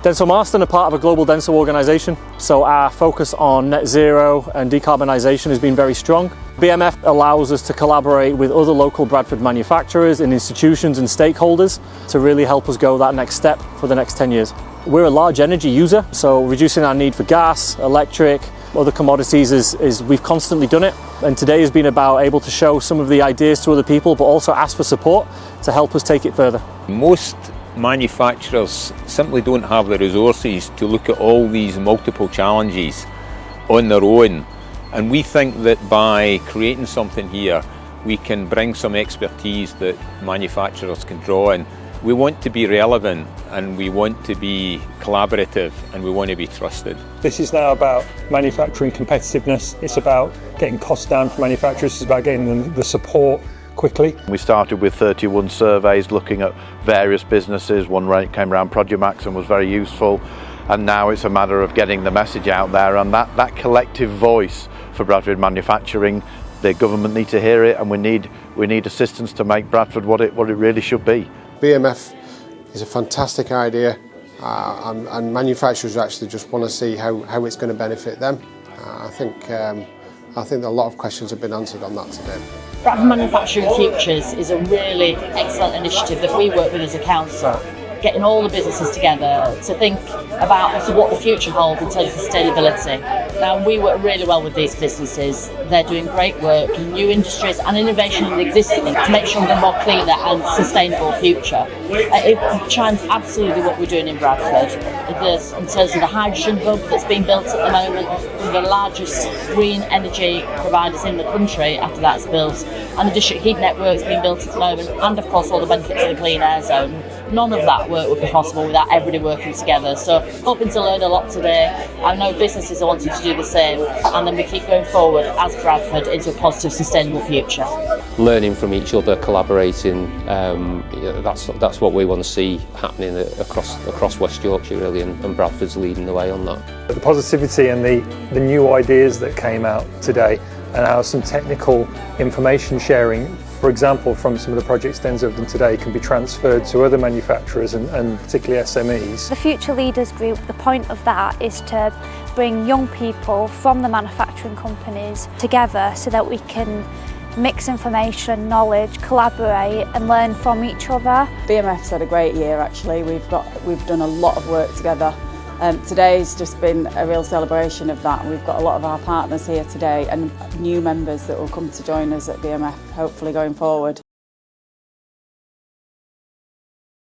DENSO Marston are part of a global DENSO organisation, so our focus on net zero and decarbonisation has been very strong. BMF allows us to collaborate with other local Bradford manufacturers and institutions and stakeholders to really help us go that next step for the next 10 years. We're a large energy user, so reducing our need for gas, electric, other commodities is we've constantly done it, and today has been about able to show some of the ideas to other people but also ask for support to help us take it further. Most manufacturers simply don't have the resources to look at all these multiple challenges on their own, and we think that by creating something here we can bring some expertise that manufacturers can draw on. We want to be relevant and we want to be collaborative and we want to be trusted. This is now about manufacturing competitiveness. It's about getting costs down for manufacturers. It's about getting them the support quickly. We started with 31 surveys looking at various businesses. One came around Produmax and was very useful, and now it's a matter of getting the message out there, and that collective voice for Bradford manufacturing. The government need to hear it, and we need assistance to make Bradford what it really should be. BMF is a fantastic idea, and manufacturers actually just want to see how it's going to benefit them. I think a lot of questions have been answered on that today. Bradford Manufacturing Futures is a really excellent initiative that we work with as a council, getting all the businesses together to think about what the future holds in terms of sustainability. Now, we work really well with these businesses. They're doing great work in new industries and innovation in existing to make sure we're a more cleaner and sustainable future. It chimes absolutely what we're doing in Bradford. There's, in terms of the hydrogen hub that's being built at the moment, we're the largest green energy providers in the country after that's built, and the district heat network's being built at the moment, and of course all the benefits of the clean air zone. None of that work would be possible without everybody working together. So hoping to learn a lot today. I know businesses are wanting to do the same, and then we keep going forward as Bradford into a positive, sustainable future. Learning from each other, collaborating, that's what we want to see happening across West Yorkshire really, and Bradford's leading the way on that. The positivity and the new ideas that came out today, and how some technical information sharing, for example, from some of the projects DENSO have done today, can be transferred to other manufacturers and particularly SMEs. The Future Leaders Group, the point of that is to bring young people from the manufacturing companies together so that we can mix information, knowledge, collaborate and learn from each other. BMF's had a great year actually. We've done a lot of work together. Today's just been a real celebration of that. We've got a lot of our partners here today and new members that will come to join us at BMF hopefully going forward.